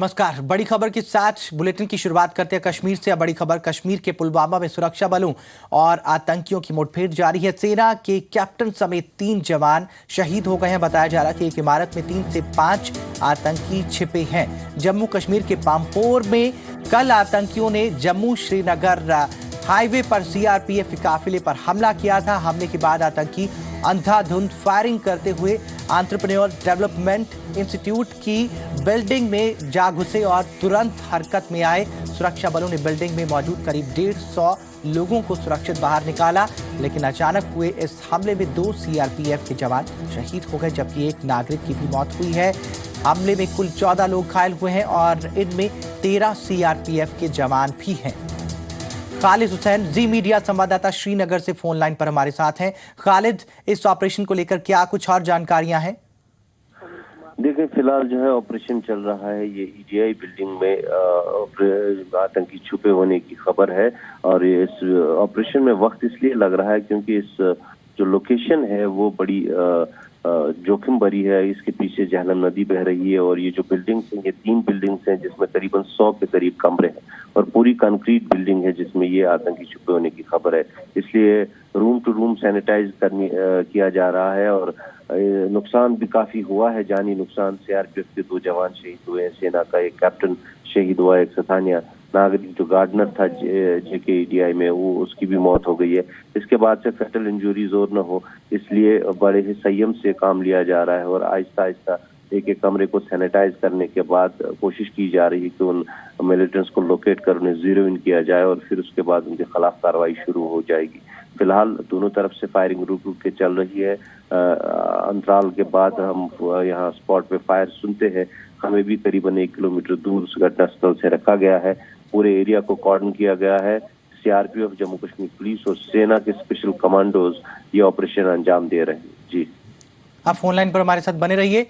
नमस्कार। बड़ी खबर के साथ बुलेटिन की शुरुआत करते हैं कश्मीर से। बड़ी खबर कश्मीर के पुलवामा में सुरक्षा बलों और आतंकियों की मुठभेड़ जारी है। सेना के कैप्टन समेत 3 जवान शहीद हो गए हैं। बताया जा रहा है कि एक इमारत में 3 से 5 आतंकी छिपे हैं। जम्मू कश्मीर के पामपोर में कल आतंकियों ने जम्मू श्रीनगर हाईवे पर सीआरपीएफ के काफिले पर हमला किया था। हमले के बाद आतंकी अंधाधुंध फायरिंग करते हुए एंटरप्रेन्योर डेवलपमेंट इंस्टीट्यूट की बिल्डिंग में जा घुसे और तुरंत हरकत में आए। सुरक्षा बलों ने बिल्डिंग में मौजूद करीब 150 लोगों को सुरक्षित बाहर निकाला, लेकिन अचानक हुए इस हमले में 2 सीआरपीएफ के जवान शहीद हो गए, जबकि एक नागरिक की भी मौत हुई है। हमले में कुल 14 लोग घायल हुए हैं और इनमें 13 सीआरपीएफ के जवान भी हैं। खालिद हुसैन जी मीडिया संवाददाता श्रीनगर से फोन लाइन पर हमारे साथ हैं। खालिद, इस ऑपरेशन को लेकर क्या कुछ और जानकारियां हैं? देखिए, फिलहाल जो है ऑपरेशन चल रहा है। ये ईडीआई बिल्डिंग में आतंकी छुपे होने की खबर है और इस ऑपरेशन में वक्त इसलिए लग रहा है क्योंकि इस जो लोकेशन है वो बड़ी जोखिम भरी है। इसके पीछे झेलम नदी बह रही है और ये जो बिल्डिंग्स हैं, ये 3 बिल्डिंग्स हैं जिसमें करीबन 100 के करीब कमरे हैं और पूरी कंक्रीट बिल्डिंग है जिसमें ये आतंकी छुपे होने की खबर है। इसलिए रूम टू रूम सैनिटाइज किया जा रहा है और नुकसान भी काफी हुआ है, जानी नुकसान। सीआरपीएफ के 2 जवान शहीद हुए हैं, सेना का एक कैप्टन शहीद हुआ, एक स्थानीय नागरिक जो गार्डनर था जेकेईडीआई में, वो उसकी भी मौत हो गई है। इसके बाद से फैटल इंजरीज और न हो, इसलिए बड़े ही संयम से काम लिया जा रहा है और आहिस्ता आहिस्ता एक एक कमरे को सैनिटाइज करने के बाद कोशिश की जा रही है कि उन मिलिटेंट्स को लोकेट कर उन्हें जीरो इन किया जाए और फिर उसके बाद उनके खिलाफ कार्रवाई शुरू हो जाएगी। फिलहाल दोनों तरफ से फायरिंग रुक रुक के चल रही है। अंतराल के बाद हम यहाँ स्पॉट पे फायर सुनते हैं। हमें भी करीबन 1 किलोमीटर दूर घटनास्थल से रखा गया है। पूरे एरिया को कॉर्डन किया गया है। सीआरपीएफ, जम्मू कश्मीर पुलिस और सेना के स्पेशल कमांडोज ये ऑपरेशन अंजाम दे रहे हैं। जी, आप फोन लाइन पर हमारे साथ बने रहिए।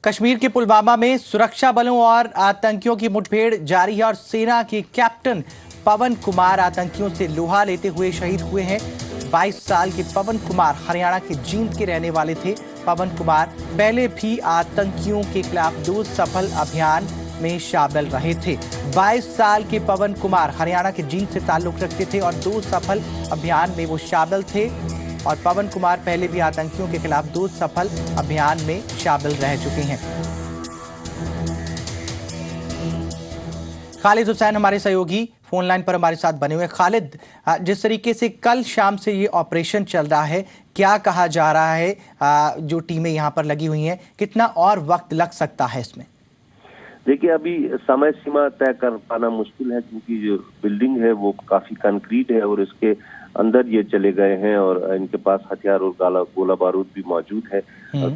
कश्मीर के पुलवामा में सुरक्षा बलों और आतंकियों की मुठभेड़ जारी है और सेना के कैप्टन पवन कुमार आतंकियों से लोहा लेते हुए शहीद हुए हैं। 22 साल के पवन कुमार हरियाणा के जींद के रहने वाले थे। पवन कुमार पहले भी आतंकियों के खिलाफ 2 सफल अभियान में शामिल रहे थे। 22 साल के पवन कुमार हरियाणा के जींद से ताल्लुक रखते थे और 2 सफल अभियान में वो शामिल थे और पवन कुमार पहले भी आतंकियों के खिलाफ 2 सफल अभियान में शामिल रह चुके हैं। खालिद हुसैन हमारे सहयोगी फोन लाइन पर हमारे साथ बने हुए। खालिद, जिस तरीके से कल शाम से ये ऑपरेशन चल रहा है, क्या कहा जा रहा है? जो टीमें यहाँ पर लगी हुई हैं, कितना और वक्त लग सकता है इसमें? देखिए, अभी समय सीमा तय कर पाना मुश्किल है क्योंकि जो बिल्डिंग है वो काफी कंक्रीट है और इसके अंदर ये चले गए हैं और इनके पास हथियार और गोला बारूद भी मौजूद है।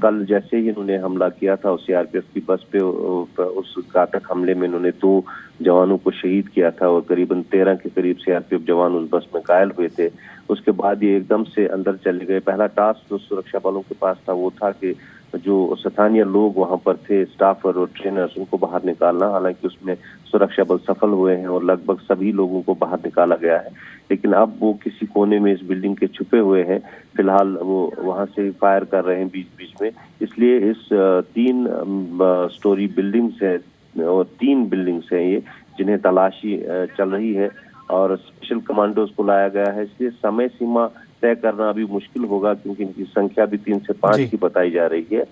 कल जैसे ही इन्होंने हमला किया था उस सीआरपीएफ की बस पे, उस घातक हमले में इन्होंने 2 जवानों को शहीद किया था और करीबन 13 के करीब सीआरपीएफ जवान उस बस में घायल हुए थे। उसके बाद ये एकदम से अंदर चले गए। पहला टास्क जो सुरक्षा बलों के पास था वो था कि जो स्थानीय लोग वहां पर थे, स्टाफ और ट्रेनर्स, उनको बाहर निकालना। हालांकि उसमें सुरक्षा बल सफल हुए हैं और लगभग सभी लोगों को बाहर निकाला गया है, लेकिन अब वो किसी कोने में इस बिल्डिंग के छुपे हुए हैं। फिलहाल वो वहां से फायर कर रहे हैं बीच बीच में। इसलिए इस 3 स्टोरी बिल्डिंग्स है और 3 बिल्डिंग्स हैं ये जिन्हें तलाशी चल रही है और स्पेशल कमांडोज को लाया गया है। इसलिए समय सीमा तय करना अभी मुश्किल होगा क्योंकि इनकी संख्या भी 3 से 5 की बताई जा रही है।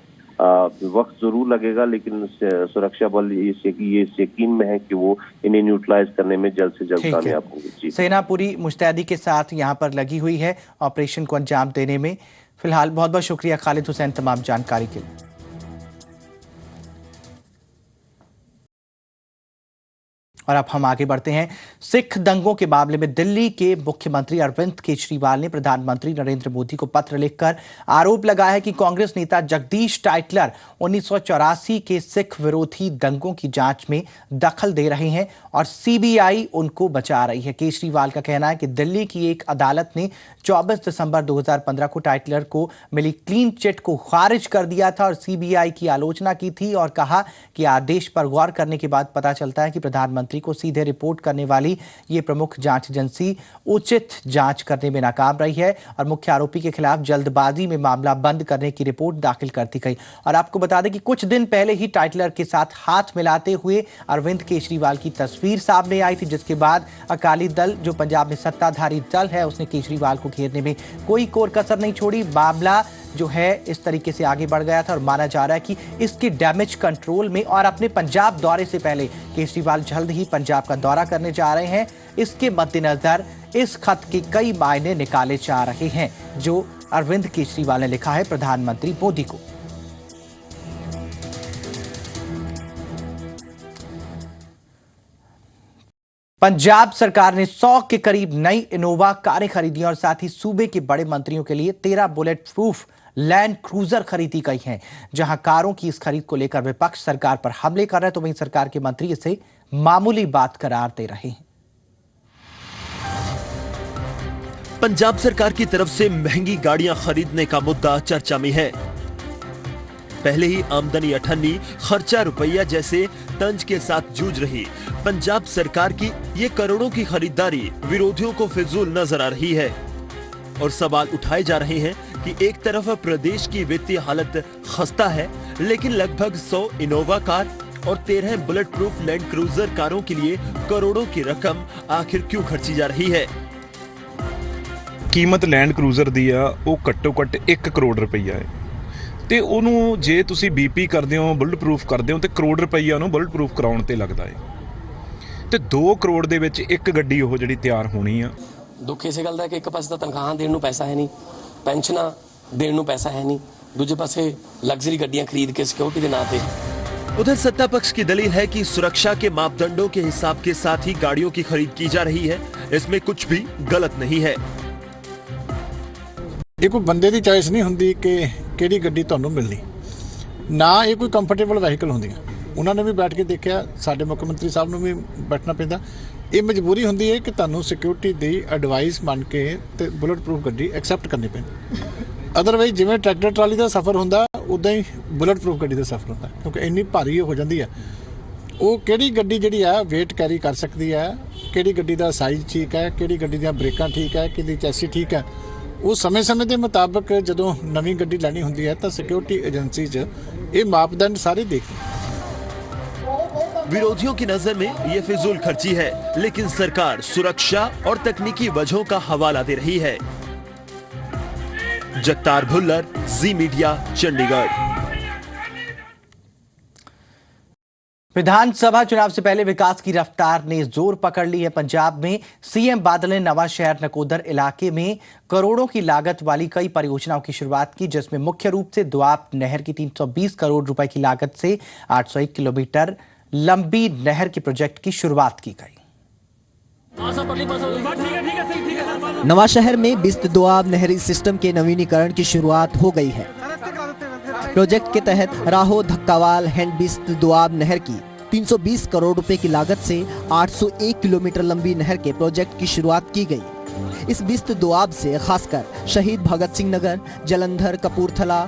वक्त जरूर लगेगा, लेकिन सुरक्षा बल ये यकीन में है कि वो इन्हें न्यूट्रलाइज करने में जल्द से जल्द कामयाब होंगे। सेना पूरी मुस्तैदी के साथ यहाँ पर लगी हुई है ऑपरेशन को अंजाम देने में। फिलहाल बहुत बहुत शुक्रिया खालिद हुसैन तमाम जानकारी के लिए। और अब हम आगे बढ़ते हैं। सिख दंगों के मामले में दिल्ली के मुख्यमंत्री अरविंद केजरीवाल ने प्रधानमंत्री नरेंद्र मोदी को पत्र लिखकर आरोप लगाया है कि कांग्रेस नेता जगदीश टाइटलर 1984 के सिख विरोधी दंगों की जांच में दखल दे रहे हैं और सीबीआई उनको बचा रही है। केजरीवाल का कहना है कि दिल्ली की एक अदालत ने 24 दिसंबर 2015 को टाइटलर को मिली क्लीन चिट को खारिज कर दिया था और सीबीआई की आलोचना की थी और कहा कि आदेश पर गौर करने के बाद पता चलता है कि प्रधानमंत्री प्रधानमंत्री को सीधे रिपोर्ट करने वाली ये प्रमुख जांच एजेंसी उचित जांच करने में नाकाम रही है और मुख्य आरोपी के खिलाफ जल्दबाजी में मामला बंद करने की रिपोर्ट दाखिल कर दी गई। और आपको बता दें कि कुछ दिन पहले ही टाइटलर के साथ हाथ मिलाते हुए अरविंद केजरीवाल की तस्वीर सामने आई थी, जिसके बाद अकाली दल जो पंजाब में सत्ताधारी दल है उसने केजरीवाल को घेरने में कोई कोर कसर नहीं छोड़ी। मामला जो है इस तरीके से आगे बढ़ गया था और माना जा रहा है कि इसके डैमेज कंट्रोल में और अपने पंजाब दौरे से पहले केजरीवाल जल्द ही पंजाब का दौरा करने जा रहे हैं। इसके मद्देनजर इस खत के कई मायने निकाले जा रहे हैं जो अरविंद केजरीवाल ने लिखा है प्रधानमंत्री मोदी को। पंजाब सरकार ने 100 के करीब नई इनोवा कारें खरीदी और साथ ही सूबे के बड़े मंत्रियों के लिए 13 बुलेट प्रूफ लैंड क्रूजर खरीदी गई हैं। जहां कारों की इस खरीद को लेकर विपक्ष सरकार पर हमले कर रहे हैं, तो वहीं सरकार के मंत्री इसे मामूली बात करार दे रहे हैं। पंजाब सरकार की तरफ से महंगी गाड़ियां खरीदने का मुद्दा चर्चा में है। पहले ही आमदनी अठन्नी, खर्चा रुपया जैसे तंज के साथ जूझ रही पंजाब सरकार की ये करोड़ों की खरीदारी विरोधियों को फिजूल नजर आ रही है और सवाल उठाए जा रहे हैं कि एक तरफ प्रदेश की वित्तीय हालत खस्ता है, लेकिन लगभग 100 इनोवा कार और 13 बुलेट प्रूफ लैंड क्रूजर कारों के लिए करोड़ों की रकम आखिर क्यों खर्ची जा रही है। कीमत लैंड क्रूजर दी आ ਉਹ ਘੱਟੋ ਘੱਟ 1 ਕਰੋੜ ਰੁਪਈਆ ਹੈ ਤੇ ਉਹਨੂੰ ਜੇ ਤੁਸੀਂ ਬੀਪੀ ਕਰਦੇ ਹੋ, ਬੁਲਟ ਪ੍ਰੂਫ ਕਰਦੇ ਹੋ ਤੇ ਕਰੋੜ ਰੁਪਈਆ ਨੂੰ ਬੁਲਟ ਪ੍ਰੂਫ ਕਰਾਉਣ ਤੇ ਲੱਗਦਾ ਹੈ ਤੇ 2 ਕਰੋੜ ਦੇ ਵਿੱਚ ਇੱਕ ਗੱਡੀ ਉਹ ਜਿਹੜੀ ਤਿਆਰ ਹੋਣੀ ਆ। ਦੁੱਖ ਇਸੇ ਗੱਲ ਦਾ ਕਿ ਇੱਕ ਪਾਸੇ ਤਾਂ ਤਨਖਾਹਾਂ ਦੇਣ ਨੂੰ ਪੈਸਾ ਹੈ ਨਹੀਂ, ਪੈਨਸ਼ਨਾਂ ਦੇਣ ਨੂੰ ਪੈਸਾ ਹੈ ਨਹੀਂ, ਦੂਜੇ ਪਾਸੇ ਲਗਜ਼ਰੀ ਗੱਡੀਆਂ ਖਰੀਦ ਕੇ ਸਿਕਿਉਰਿਟੀ ਦੇ ਨਾਂ ਤੇ। उधर सत्ता पक्ष की दलील है कि सुरक्षा के मापदंडों के हिसाब के साथ ही गाड़ियों की खरीद की जा रही है, इसमें कुछ भी गलत नहीं है। ਇਹ ਕੋਈ ਬੰਦੇ ਦੀ ਚੋਇਸ ਨਹੀਂ ਹੁੰਦੀ ਕਿ ਕਿਹੜੀ ਗੱਡੀ ਤੁਹਾਨੂੰ ਮਿਲਣੀ, ਨਾ ਇਹ ਕੋਈ ਕੰਫਰਟੇਬਲ ਵਹੀਕਲ ਹੁੰਦੀਆਂ। ਉਹਨਾਂ ਨੇ ਵੀ ਬੈਠ ਕੇ ਦੇਖਿਆ, ਸਾਡੇ ਮੁੱਖ ਮੰਤਰੀ ਸਾਹਿਬ ਨੂੰ ਵੀ ਬੈਠਣਾ ਪੈਂਦਾ। ਇਹ ਮਜਬੂਰੀ ਹੁੰਦੀ ਹੈ ਕਿ ਤੁਹਾਨੂੰ ਸਿਕਿਉਰਿਟੀ ਦੀ ਐਡਵਾਈਸ ਮੰਨ ਕੇ ਤੇ ਬੁਲਟ ਪ੍ਰੂਫ ਗੱਡੀ ਐਕਸੈਪਟ ਕਰਨੀ ਪੈਂਦੀ। ਅਦਰਵਾਈਜ਼ ਜਿਵੇਂ ਟਰੈਕਟਰ ਟਰਾਲੀ ਦਾ ਸਫ਼ਰ ਹੁੰਦਾ ਉਦਾਂ ਹੀ ਬੁਲਟ ਪ੍ਰੂਫ ਗੱਡੀ ਦਾ ਸਫ਼ਰ ਹੁੰਦਾ, ਕਿਉਂਕਿ ਇੰਨੀ ਭਾਰੀ ਹੋ ਜਾਂਦੀ ਹੈ। ਉਹ ਕਿਹੜੀ ਗੱਡੀ ਜਿਹੜੀ ਆ ਵੇਟ ਕੈਰੀ ਕਰ ਸਕਦੀ ਹੈ, ਕਿਹੜੀ ਗੱਡੀ ਦਾ ਸਾਈਜ਼ ਠੀਕ ਹੈ, ਕਿਹੜੀ ਗੱਡੀ ਦੀਆਂ ਬ੍ਰੇਕਾਂ ਠੀਕ ਹੈ, ਕਿਹਦੀ ਚੈਸੀ ਠੀਕ ਹੈ। ਉਹ ਸਮੇਂ-ਸਮੇਂ ਦੇ ਮੁਤਾਬਕ ਜਦੋਂ ਨਵੀਂ ਗੱਡੀ ਲੈਣੀ ਹੁੰਦੀ ਹੈ ਤਾਂ ਸਿਕਿਉਰਿਟੀ ਏਜੰਸੀ 'ਚ ਇਹ ਮਾਪदंड ਸਾਰੇ देखते हैं। विरोधियों की नजर में ये फिजूल खर्ची है, लेकिन सरकार सुरक्षा और तकनीकी वजहों का हवाला दे रही है। जगतार भुल्लर, जी मीडिया, चंडीगढ़। विधानसभा चुनाव से पहले विकास की रफ्तार ने जोर पकड़ ली है। पंजाब में सीएम बादल ने नवा शहर नकोदर इलाके में करोड़ों की लागत वाली कई परियोजनाओं की शुरुआत की, जिसमें मुख्य रूप से दोआब नहर की 320 करोड़ रुपए की लागत से 801 किलोमीटर लंबी नहर के प्रोजेक्ट की शुरुआत की गई। नवाशहर में बिस्त दोआब नहरी सिस्टम के नवीनीकरण की शुरुआत हो गई है। प्रोजेक्ट के तहत राहो धक्कावाल हैंड बिस्त दोआब नहर की 320 करोड़ रुपए की लागत से 801 किलोमीटर लंबी नहर के प्रोजेक्ट की शुरुआत की गई। इस बिस्त दोआब से खासकर शहीद भगत सिंह नगर, जलंधर, कपूरथला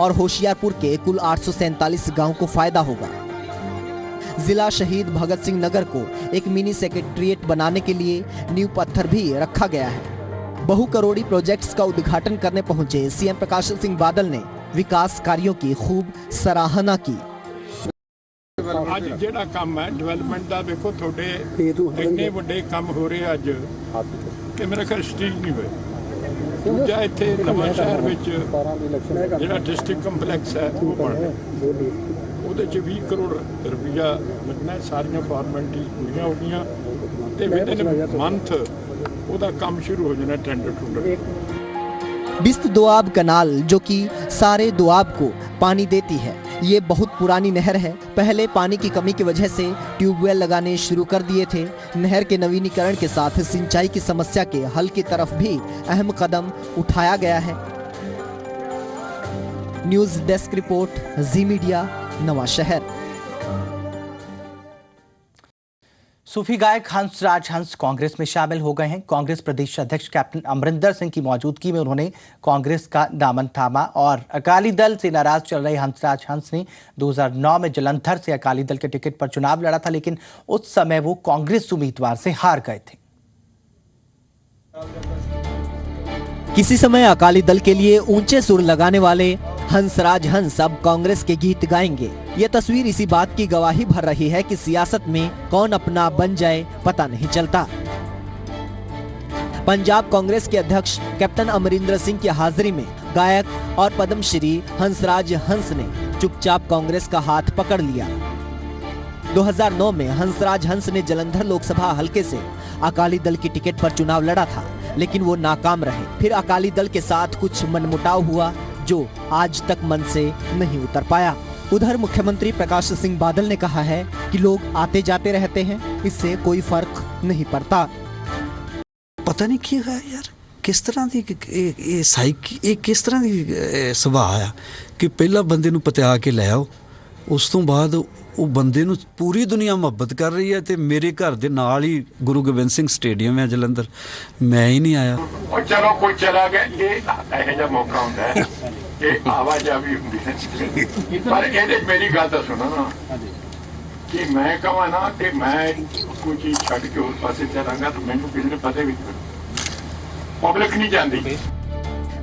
और होशियारपुर के कुल 847 गांव को फायदा होगा। जिला शहीद भगत सिंह नगर को एक मिनी सेक्रेटेरिएट बनाने के लिए नींव पत्थर भी रखा गया है। बहु करोड़ी प्रोजेक्ट्स का उद्घाटन करने पहुंचे सीएम प्रकाश सिंह बादल ने विकास कार्यों की खूब सराहना की। ਅੱਜ ਜਿਹੜਾ ਕੰਮ ਹੈ ਡਿਵੈਲਪਮੈਂਟ ਦਾ ਵੇਖੋ ਤੁਹਾਡੇ ਇੰਨੇ ਵੱਡੇ ਕੰਮ ਹੋ ਰਹੇ ਅੱਜ ਕਿ ਮੇਰਾ ਖਿਆਲ ਸਟੇਜ ਨਹੀਂ ਹੋਇਆ। ਦੂਜਾ ਇੱਥੇ ਨਵਾਂ ਸ਼ਹਿਰ ਵਿੱਚ ਜਿਹੜਾ ਡਿਸਟ੍ਰਿਕਟ ਕੰਪਲੈਕਸ ਹੈ ਉਹ ਬਣ ਰਿਹਾ, ਉਹਦੇ 'ਚ 20 ਕਰੋੜ ਰੁਪਈਆ ਲੱਗਣਾ। ਸਾਰੀਆਂ ਫਾਰਮੈਲਿਟੀਜ਼ ਪੂਰੀਆਂ ਹੋ ਗਈਆਂ ਤੇ ਵਿਦਿਨ ਮੰਥ ਉਹਦਾ ਕੰਮ ਸ਼ੁਰੂ ਹੋ ਜਾਣਾ, ਟੈਂਡਰ ਟੂਡਰ। बिस्त दोआब कनाल जो कि सारे दोआब को पानी देती है, ये बहुत पुरानी नहर है। पहले पानी की कमी की वजह से ट्यूबवेल लगाने शुरू कर दिए थे। नहर के नवीनीकरण के साथ सिंचाई की समस्या के हल की तरफ भी अहम कदम उठाया गया है। न्यूज डेस्क रिपोर्ट, जी मीडिया, नवा शहर। सूफी गायक हंसराज हंस कांग्रेस में शामिल हो गए हैं। कांग्रेस प्रदेश अध्यक्ष कैप्टन अमरिंदर सिंह की मौजूदगी में उन्होंने कांग्रेस का दामन थामा और अकाली दल से नाराज चल रहे हंसराज हंस ने 2009 में जलंधर से अकाली दल के टिकट पर चुनाव लड़ा था, लेकिन उस समय वो कांग्रेस उम्मीदवार से हार गए थे। किसी समय अकाली दल के लिए ऊंचे सुर लगाने वाले हंसराज हंस अब कांग्रेस के गीत गाएंगे। ये तस्वीर इसी बात की गवाही भर रही है कि सियासत में कौन अपना बन जाए पता नहीं चलता। पंजाब कांग्रेस के अध्यक्ष कैप्टन अमरिंदर सिंह की हाजिरी में गायक और पद्मश्री हंसराज हंस ने चुपचाप कांग्रेस का हाथ पकड़ लिया। 2009 में हंसराज हंस ने जलंधर लोकसभा हलके से अकाली दल की टिकट पर चुनाव लड़ा था, लेकिन वो नाकाम रहे। फिर अकाली दल के साथ कुछ मनमुटाव हुआ जो आज तक मन से नहीं उतर पाया। उधर मुख्यमंत्री प्रकाश सिंह बादल ने कहा है कि लोग आते जाते रहते हैं, इससे कोई फर्क नहीं पड़ता। पता नहीं क्या है यार, किस तरह की किस तरह की सुभाਅ आ कि पहला बंदे ਨੂੰ ਪਤਿਆ ਕੇ ਲੈ ਆਓ, ਉਸ ਤੋਂ ਬਾਅਦ ਉਹ ਬੰਦੇ ਨੂੰ ਪੂਰੀ ਦੁਨੀਆ ਮੁਹੱਬਤ ਕਰ ਰਹੀ ਹੈ ਤੇ ਮੇਰੇ ਘਰ ਦੇ ਨਾਲ ਹੀ ਗੁਰੂ ਗੋਬਿੰਦ ਸਿੰਘ ਸਟੇਡੀਅਮ ਹੈ ਜਲੰਧਰ, ਮੈਂ ਹੀ ਨਹੀਂ ਆਇਆ। ਉਹ ਚਲੋ ਕੋਈ ਚਲਾ ਗਿਆ, ਇਹ ਜਿਹਾ ਮੌਕਾ ਹੁੰਦਾ ਹੈ, ਇਹ ਆਵਾਜ਼ਾਵੀ ਹੁੰਦੀ ਹੈ। ਪਰ ਇਹਦੇ ਮੇਰੀ ਗੱਲ ਤਾਂ ਸੁਣੋ ਨਾ ਕਿ ਮੈਂ ਕਹਾਂ ਨਾ ਕਿ ਮੈਂ ਕੋਈ ਚੀਜ਼ ਛੱਡ ਕੇ ਉਸ ਪਾਸੇ ਚਲਾਂਗਾ ਤਾਂ ਮੈਨੂੰ ਕਿਸੇ ਨੇ ਪਤਾ ਵੀ ਨਹੀਂ, पब्लिक नहीं जानती।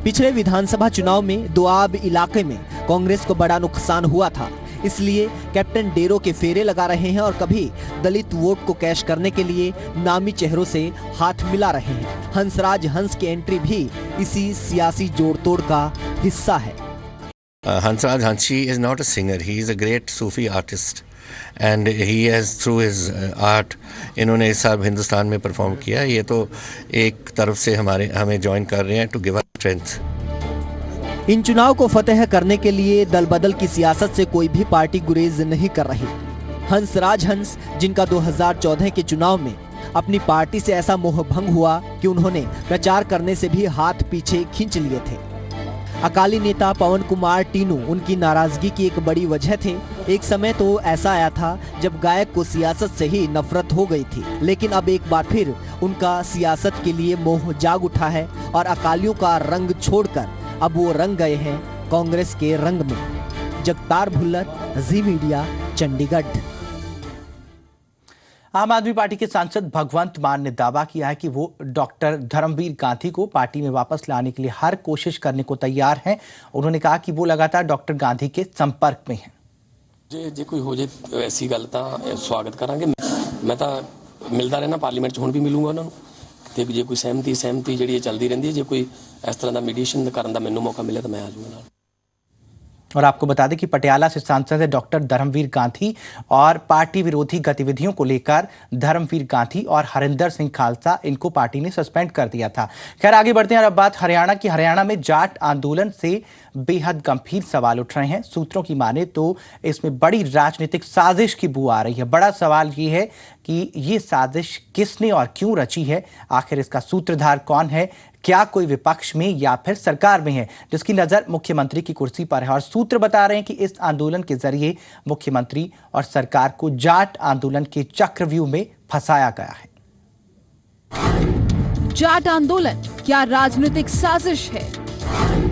पिछले विधानसभा चुनाव में दोआब इलाके में कांग्रेस को बड़ा नुकसान हुआ था, इसलिए कैप्टन डेरों के फेरे लगा रहे हैं और कभी दलित वोट को कैश करने के लिए नामी चेहरों से हाथ मिला रहे हैं। हंसराज हंस की एंट्री भी इसी सियासी जोड़-तोड़ का हिस्सा है। Hansraj Hansi is not a singer, he is a great Sufi artist and he has through his art इन्होंने इस साल हिंदुस्तान में परफॉर्म किया। ये तो एक तरफ से हमें ज्वाइन कर रहे हैं टू गिव अस स्ट्रेंथ। इन चुनाव को फतेह करने के लिए दल बदल की सियासत से कोई भी पार्टी गुरेज नहीं कर रही। हंसराज हंस, जिनका 2014 के चुनाव में अपनी पार्टी से ऐसा मोह भंग हुआ कि उन्होंने प्रचार करने से भी हाथ पीछे खींच लिए थे। अकाली नेता पवन कुमार टीनू उनकी नाराजगी की एक बड़ी वजह थे। एक समय तो ऐसा आया था जब गायक को सियासत से ही नफरत हो गई थी, लेकिन अब एक बार फिर उनका सियासत के लिए मोह जाग उठा है और अकालियों का रंग छोड़कर अब वो रंग गए हैं कांग्रेस के रंग में। जगतार भुल्लर, जी मीडिया, चंडीगढ़। आम आदमी पार्टी के सांसद भगवंत मान ने दावा किया है कि वो डॉक्टर धर्मवीर गांधी को पार्टी में वापस लाने के लिए हर कोशिश करने को तैयार हैं। उन्होंने कहा कि वो लगातार डॉक्टर गांधी के संपर्क में हैं। जे कोई हो जाए ऐसी गल तां स्वागत करांगे। मैं तां मिलदा रहना पार्लीमेंट च, हुण भी मिलूंगा उन्हां नूं ते जे कोई सहमति जिहड़ी चलदी रहिंदी है, जे कोई इस तरह दा मीडिएशन करन दा मैनूं मौका मिले तां मैं आ जाऊंगा नाल। और आपको बता दें कि पटियाला से सांसद है डॉक्टर धर्मवीर गांधी और पार्टी विरोधी गतिविधियों को लेकर धर्मवीर गांधी और हरिंदर सिंह खालसा, इनको पार्टी ने सस्पेंड कर दिया था। खैर आगे बढ़ते हैं और अब बात हरियाणा की। हरियाणा में जाट आंदोलन से बेहद गंभीर सवाल उठ रहे हैं। सूत्रों की माने तो इसमें बड़ी राजनीतिक साजिश की बू आ रही है। बड़ा सवाल ये है कि ये साजिश किसने और क्यों रची है, आखिर इसका सूत्रधार कौन है, क्या कोई विपक्ष में या फिर सरकार में है जिसकी नजर मुख्यमंत्री की कुर्सी पर है। और सूत्र बता रहे हैं कि इस आंदोलन के जरिए मुख्यमंत्री और सरकार को जाट आंदोलन के चक्रव्यूह में फंसाया गया है। जाट आंदोलन क्या राजनीतिक साजिश है?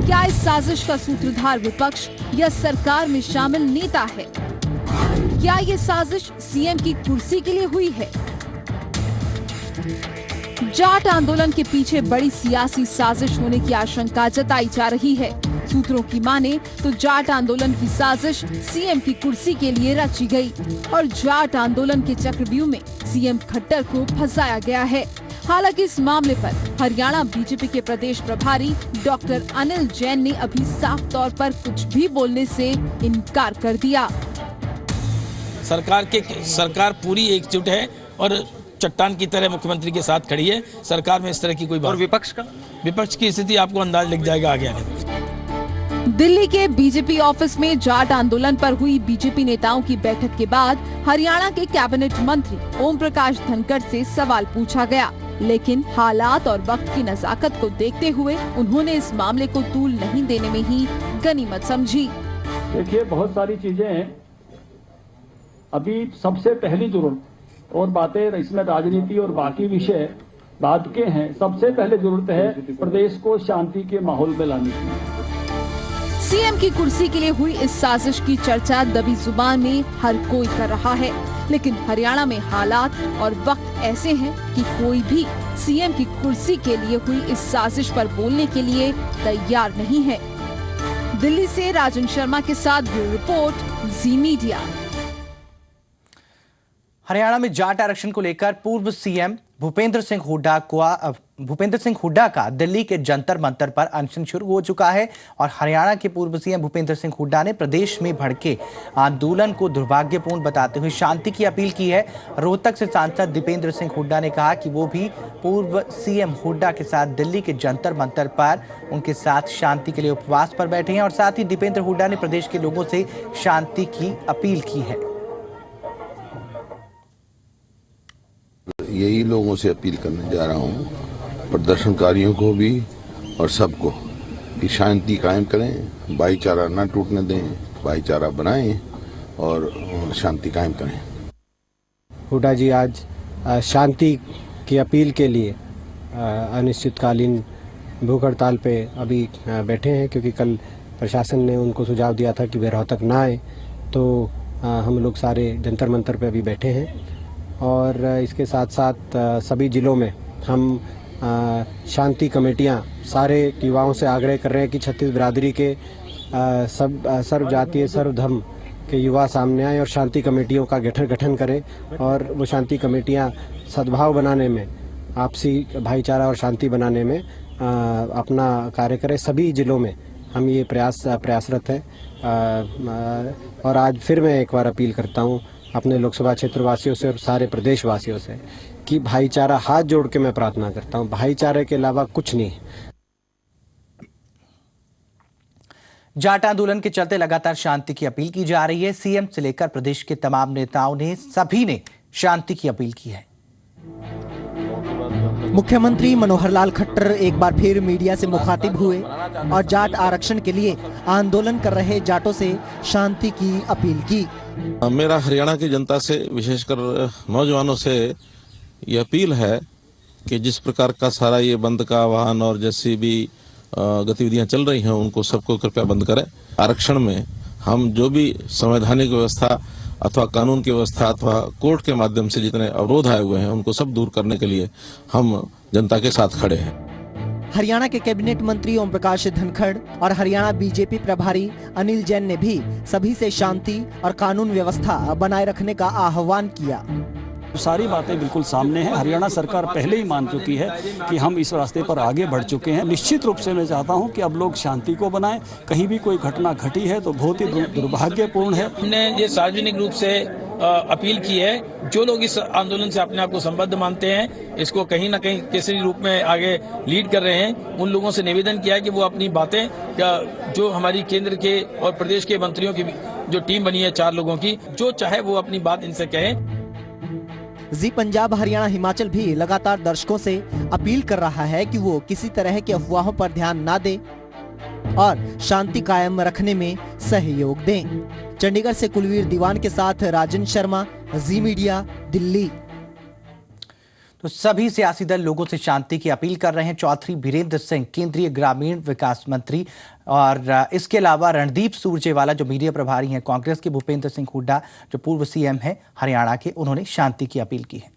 क्या इस साजिश का सूत्रधार विपक्ष या सरकार में शामिल नेता है? क्या ये साजिश सीएम की कुर्सी के लिए हुई है? जाट आंदोलन के पीछे बड़ी सियासी साजिश होने की आशंका जताई जा रही है। सूत्रों की माने तो जाट आंदोलन की साजिश सीएम की कुर्सी के लिए रची गई और जाट आंदोलन के चक्रव्यूह में सीएम खट्टर को फंसाया गया है। हालांकि इस मामले पर हरियाणा बीजेपी के प्रदेश प्रभारी डॉक्टर अनिल जैन ने अभी साफ तौर पर कुछ भी बोलने से इनकार कर दिया। सरकार पूरी एकजुट है और चट्टान की तरह मुख्यमंत्री के साथ खड़ी है। सरकार में इस तरह की कोई बात। और विपक्ष की स्थिति आपको अंदाज लग जाएगा आगे आने में। दिल्ली के बीजेपी ऑफिस में जाट आंदोलन पर हुई बीजेपी नेताओं की बैठक के बाद हरियाणा के कैबिनेट मंत्री ओम प्रकाश धनखड़ से सवाल पूछा गया, लेकिन हालात और वक्त की नजाकत को देखते हुए उन्होंने इस मामले को तूल नहीं देने में ही गनीमत समझी। देखिए, बहुत सारी चीजें हैं। अभी सबसे पहली जरूरत और बातें इसमें राजनीति और बाकी विषय बाद के हैं। सबसे पहले जरूरत है प्रदेश को शांति के माहौल में लाने की। सीएम की कुर्सी के लिए हुई इस साजिश की चर्चा दबी जुबान में हर कोई कर रहा है, लेकिन हरियाणा में हालात और वक्त ऐसे हैं कि कोई भी सीएम की कुर्सी के लिए हुई इस साजिश पर बोलने के लिए तैयार नहीं है। दिल्ली से राजन शर्मा के साथ ब्यूरो रिपोर्ट, जी मीडिया। हरियाणा में जाट आरक्षण को लेकर पूर्व सीएम भूपेंद्र सिंह हुड्डा का दिल्ली के जंतर मंतर पर अनशन शुरू हो चुका है और हरियाणा के पूर्व सीएम भूपेंद्र सिंह हुड्डा ने प्रदेश में भड़के आंदोलन को दुर्भाग्यपूर्ण बताते हुए शांति की अपील की है। रोहतक से सांसद दीपेंद्र सिंह हुड्डा ने कहा कि वो भी पूर्व सीएम हुड्डा के साथ दिल्ली के जंतर मंतर पर उनके साथ शांति के लिए उपवास पर बैठे हैं और साथ ही दीपेंद्र हुड्डा ने प्रदेश के लोगों से शांति की अपील की है। यही लोगों से अपील करने जा रहा हूं, प्रदर्शनकारियों को भी और सबको, कि शांति कायम करें, भाईचारा न टूटने दें, भाईचारा बनाएं और शांति कायम करें। हुड्डा जी आज शांति की अपील के लिए अनिश्चितकालीन भूख हड़ताल पे अभी बैठे हैं, क्योंकि कल प्रशासन ने उनको सुझाव दिया था कि वे रोहतक ना आए, तो हम लोग सारे जंतर मंतर पे अभी बैठे हैं। और इसके साथ साथ सभी ज़िलों में हम शांति कमेटियां सारे युवाओं से आग्रह कर रहे हैं कि छत्तीस बिरादरी के सब सर्व जातीय सर्व धर्म के युवा सामने आए और शांति कमेटियों का गठन करें और वो शांति कमेटियां सद्भाव बनाने में, आपसी भाईचारा और शांति बनाने में अपना कार्य करें। सभी ज़िलों में हम ये प्रयासरत हैं। और आज फिर मैं एक बार अपील करता हूँ अपने लोकसभा क्षेत्र वासियों से और सारे प्रदेशवासियों से कि भाईचारा, हाथ जोड़ के मैं प्रार्थना करता हूं, भाईचारे के अलावा कुछ नहीं। जाट आंदोलन के चलते लगातार शांति की अपील की जा रही है। सीएम से लेकर प्रदेश के तमाम नेताओं ने, सभी ने शांति की अपील की है। मुख्यमंत्री मनोहर लाल खट्टर एक बार फिर मीडिया से मुखातिब हुए और जाट आरक्षण के लिए आंदोलन कर रहे जाटों से शांति की अपील की। मेरा हरियाणा की जनता से, विशेषकर नौजवानों से ये अपील है कि जिस प्रकार का सारा ये बंद का आह्वान और जैसी भी गतिविधियां चल रही हैं, उनको सबको कृपया बंद करें। आरक्षण में हम जो भी संवैधानिक व्यवस्था अथवा कानून की व्यवस्था अथवा कोर्ट के माध्यम से जितने अवरोध आए हुए हैं, उनको सब दूर करने के लिए हम जनता के साथ खड़े हैं। हरियाणा के कैबिनेट मंत्री ओम प्रकाश धनखड़ और हरियाणा बीजेपी प्रभारी अनिल जैन ने भी सभी से शांति और कानून व्यवस्था बनाए रखने का आह्वान किया। सारी बातें बिल्कुल सामने हैं। हरियाणा सरकार पहले ही मान चुकी है कि हम इस रास्ते पर आगे बढ़ चुके हैं। निश्चित रूप से मैं चाहता हूं कि अब लोग शांति को बनाएं। कहीं भी कोई घटना घटी है तो बहुत ही दुर्भाग्यपूर्ण है। हमने ये सार्वजनिक रूप से अपील की है, जो लोग इस आंदोलन से अपने आप को संबद्ध मानते हैं, इसको कहीं ना कहीं किसी रूप में आगे लीड कर रहे हैं, उन लोगों से निवेदन किया है कि वो अपनी बातें, जो हमारी केंद्र के और प्रदेश के मंत्रियों की जो टीम बनी है 4 लोगों की, जो चाहे वो अपनी बात इनसे कहें। जी पंजाब हरियाणा हिमाचल भी लगातार दर्शकों से अपील कर रहा है कि वो किसी तरह की अफवाहों पर ध्यान ना दें और शांति कायम रखने में सहयोग दें। चंडीगढ़ से कुलवीर दीवान के साथ राजन शर्मा, जी मीडिया, दिल्ली। तो सभी सियासी दल लोगों से शांति की अपील कर रहे हैं। चौधरी बीरेंद्र सिंह केंद्रीय ग्रामीण विकास मंत्री और इसके अलावा रणदीप सुरजेवाला जो मीडिया प्रभारी हैं, कांग्रेस के भूपेंद्र सिंह हुड्डा जो पूर्व सीएम हैं हरियाणा के, उन्होंने शांति की अपील की है।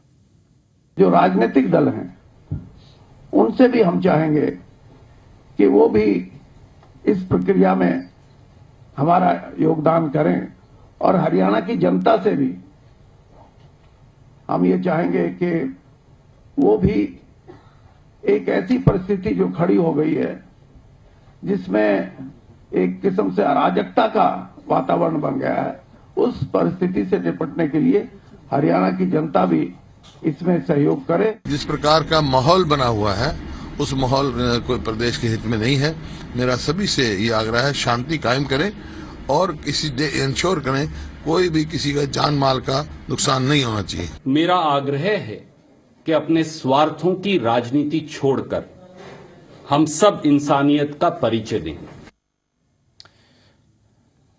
जो राजनीतिक दल हैं उनसे भी हम चाहेंगे कि वो भी इस प्रक्रिया में हमारा योगदान करें और हरियाणा की जनता से भी हम ये चाहेंगे कि वो भी एक ऐसी परिस्थिति जो खड़ी हो गई है जिसमें एक किस्म से अराजकता का वातावरण बन गया है, उस परिस्थिति से निपटने के लिए हरियाणा की जनता भी इसमें सहयोग करे। जिस प्रकार का माहौल बना हुआ है उस माहौल कोई प्रदेश के हित में नहीं है। मेरा सभी से ये आग्रह है, शांति कायम करें और इंश्योर करें कोई भी किसी का जान माल का नुकसान नहीं होना चाहिए। मेरा आग्रह है कि अपने स्वार्थों की राजनीति छोड़कर हम सब इंसानियत का परिचय दें।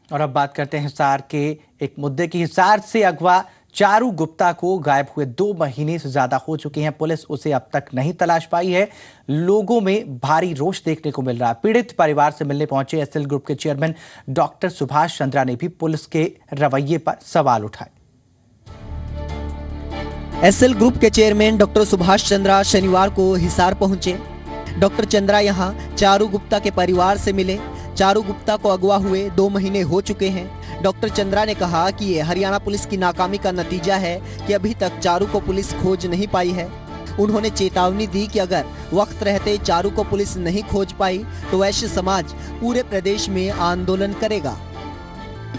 और अब बात करते हैं हिसार के एक मुद्दे की। हिसार से अगवा चारू गुप्ता को गायब हुए 2 महीने से ज्यादा हो चुके हैं। पुलिस उसे अब तक नहीं तलाश पाई है। लोगों में भारी रोष देखने को मिल रहा है। पीड़ित परिवार से मिलने पहुंचे एसएल ग्रुप के चेयरमैन डॉक्टर सुभाष चंद्रा ने भी पुलिस के रवैये पर सवाल उठाए। एसएल ग्रुप के चेयरमैन डॉक्टर सुभाष चंद्रा शनिवार को हिसार पहुंचे। डॉक्टर चंद्रा यहां चारू गुप्ता के परिवार से मिले। चारू गुप्ता को अगवा हुए 2 महीने हो चुके हैं। डॉक्टर चंद्रा ने कहा कि ये हरियाणा पुलिस की नाकामी का नतीजा है कि अभी तक चारू को पुलिस खोज नहीं पाई है। उन्होंने चेतावनी दी कि अगर वक्त रहते चारू को पुलिस नहीं खोज पाई तो वैश्य समाज पूरे प्रदेश में आंदोलन करेगा।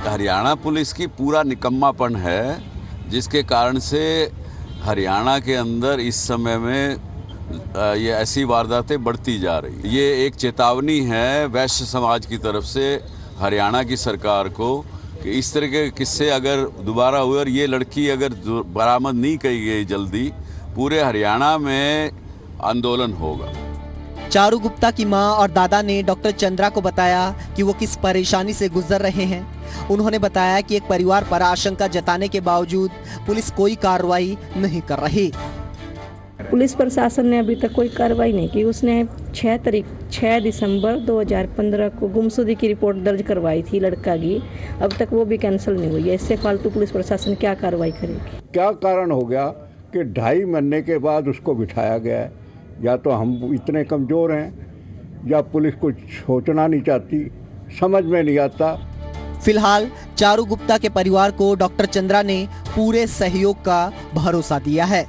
हरियाणा पुलिस की पूरा निकम्मापन है, जिसके कारण से हरियाणा के अंदर इस समय में ये ऐसी वारदातें बढ़ती जा रही। ये एक चेतावनी है वैश्य समाज की तरफ से हरियाणा की सरकार को कि इस तरह के किस्से अगर दोबारा हुए और ये लड़की अगर बरामद नहीं की गई जल्दी, पूरे हरियाणा में आंदोलन होगा। चारू गुप्ता की मां और दादा ने डॉक्टर चंद्रा को बताया कि वो किस परेशानी से गुजर रहे हैं। उन्होंने बताया कि एक परिवार पर आशंका जताने के बावजूद पुलिस कोई कार्रवाई नहीं कर रही। पुलिस प्रशासन ने अभी तक कोई कार्रवाई नहीं की। उसने 6 दिसंबर 2015 को गुमशुदगी की रिपोर्ट दर्ज करवाई थी लड़का की, अब तक वो भी कैंसिल नहीं हुई है। इससे फालतू पुलिस प्रशासन क्या कार्रवाई करेगी? क्या कारण हो गया कि 2.5 महीने के बाद उसको बिठाया गया है? या तो हम इतने कमज़ोर हैं या पुलिस कुछ सोचना नहीं चाहती, समझ में नहीं आता। फिलहाल चारू गुप्ता के परिवार को डॉक्टर चंद्रा ने पूरे सहयोग का भरोसा दिया है।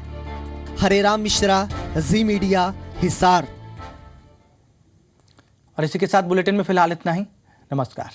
हरेराम मिश्रा, जी मीडिया, हिसार। और इसी के साथ बुलेटिन में फिलहाल इतना ही। नमस्कार।